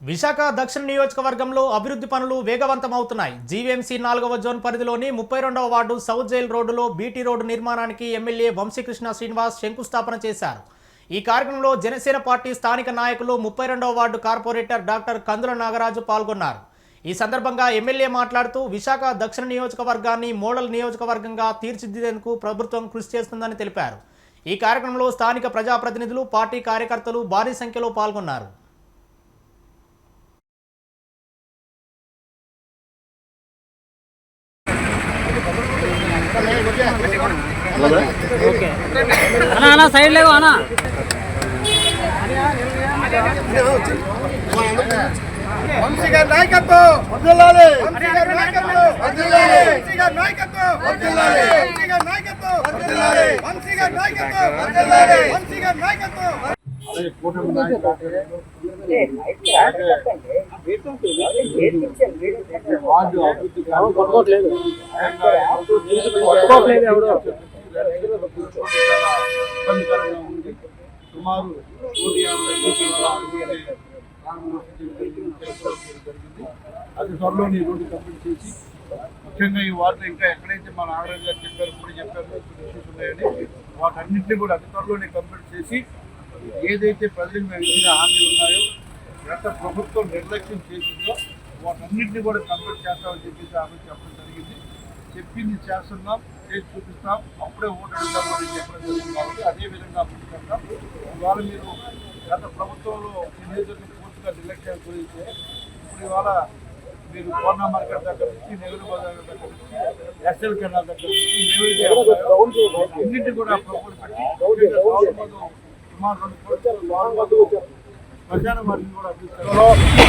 విశాఖ దక్షిణ నియోజకవర్గంలో అభివృద్ధి పనులు వేగవంతమవుతున్నాయి. జీవీఎంసీ 4వ జోన్ పరిధిలోని 32వ వార్డు సౌత్ జైల్ రోడ్డులో బీటీ రోడ్డు నిర్మాణానికి ఎమ్మెల్యే వంశీకృష్ణ శ్రీనివాస్ శంకుస్థాపన చేశారు. ఈ కార్యక్రమంలో జనసేన పార్టీ స్థానిక నాయకులు 32వ వార్డు కార్పొరేటర్ డాక్టర్ కందుల నాగరాజు పాల్గొన్నారు. ఈ సందర్భంగా ఎమ్మెల్యే మాట్లాడుతూ విశాఖ దక్షిణ నియోజకవర్గాన్ని మోడల్ నియోజకవర్గంగా తీర్చిదిద్దేందుకు ప్రభుత్వం కృషి చేస్తుందని తెలిపారు. ఈ కార్యక్రమంలో స్థానిక ప్రజాప్రతినిధులు, పార్టీ కార్యకర్తలు భారీ సంఖ్యలో పాల్గొన్నారు. అన్నా సైడ్ లేవు అన్నా వంశీ గారి నాయకత్వం వర్ధిల్లాలి. వంశీ గారి నాయకత్వం వర్ధిల్లాలి. వంశీ గారి నాయకత్వం వర్ధిల్లాలి. వంశీ గారి నాయకత్వం వర్ధిల్లాలి. వంశీ గారి నాయకత్వం వర్ధిల్లాలి. వంశీ గారి నాయకత్వం సుమారు 150 అది త్వరలోనే రోడ్డు కంప్లీట్ చేసి ముఖ్యంగా ఈ వార్డులో ఇంకా ఎక్కడైతే మన నాగరాజు గారు చెప్పారు, ఇప్పుడు చెప్పారు ఇష్యూస్ ఉన్నాయని వాటన్నింటినీ కూడా అతి త్వరలోనే కంప్లీట్ చేసి ఏదైతే ప్రజలకు మేము ఇచ్చిన హామీలు ఉన్నాయో గత ప్రభుత్వం నిర్లక్ష్యం చేసిందో వాటన్నింటినీ కూడా కంప్లీట్ చేస్తామని చెప్పేసి హామీ చెప్పడం జరిగింది. చెప్పింది చేస్తున్నాం, చేసి చూపిస్తాం, అప్పుడే ఓటు అడుగుతామని చెప్పడం జరిగింది. కాబట్టి అదేవిధంగా ముందుకెళ్తాం. ఇవాళ మీరు గత ప్రభుత్వంలో ఈ నియోజకవర్గం పూర్తిగా నిర్లక్ష్యాలు గురించి ఇప్పుడు ఇవాళ మీరు కోర్నా మార్కెట్ దగ్గర నుంచి, నెహ్రూ బజార్ దగ్గర నుంచి, ఎస్ఎల్ కెనాల్ దగ్గర నుంచి అన్నింటి కూడా ప్రభుత్వం పెట్టి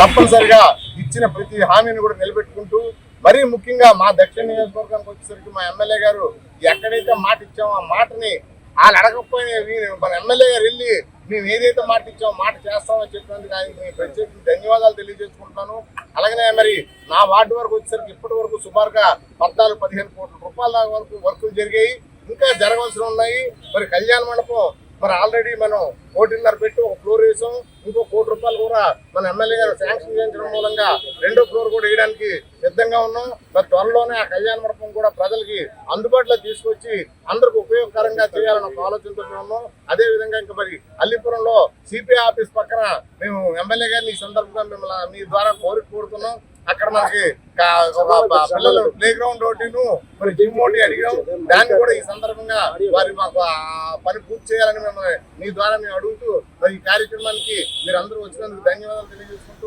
తప్పనిసరిగా ఇచ్చిన ప్రతి హామీని కూడా నిలబెట్టుకుంటూ, మరీ ముఖ్యంగా మా దక్షిణ నియోజకవర్గానికి వచ్చేసరికి మా ఎమ్మెల్యే గారు ఎక్కడైతే మాట ఇచ్చామో ఆ మాటని వాళ్ళు అడగకపోయినా మన ఎమ్మెల్యే గారు వెళ్ళి మేము ఏదైతే మాట ఇచ్చామో మాట చేస్తామని చెప్పినందుకు ఆయనకి ప్రత్యేకంగా ధన్యవాదాలు తెలియజేసుకుంటున్నాను. అలాగనే మరి నా వార్డు వరకు వచ్చేసరికి ఇప్పటి వరకు సుమారుగా 14-15 కోట్ల రూపాయల వరకు వర్కులు జరిగాయి, ఇంకా జరగవలసి ఉన్నాయి. మరి కళ్యాణ మండపం మరి ఆల్రెడీ మనం 1.5 పెట్టి ఒక ఫ్లోర్ వేసాం, ఇంకో 1 కోటి రూపాయలు కూడా మన ఎమ్మెల్యే గారు శాంక్షన్ చేయించడం మూలంగా 2వ ఫ్లోర్ కూడా వేయడానికి సిద్ధంగా ఉన్నాం. మరి త్వరలోనే ఆ కళ్యాణ మండపం కూడా ప్రజలకి అందుబాటులో తీసుకొచ్చి అందరికి ఉపయోగకరంగా చేయాలని ఒక ఆలోచనతో ఉన్నాం. అదేవిధంగా ఇంకా మరి అల్లిపురంలో సిపిఐ ఆఫీస్ పక్కన మేము ఎమ్మెల్యే గారిని ఈ సందర్భంగా మిమ్మల్ని మీ ద్వారా కోరుతున్నాం. అక్కడ మనకి పిల్లలు ప్లే గ్రౌండ్ ఒకటిను మరి జిమ్ ఒకటి అడిగాం. దాన్ని కూడా ఈ సందర్భంగా వారి మాకు పని పూర్తి చేయాలని మిమ్మల్ని మీ ద్వారా మేము అడుగుతూ ఈ కార్యక్రమానికి మీరు అందరూ వచ్చినందుకు ధన్యవాదాలు తెలియజేసుకుంటూ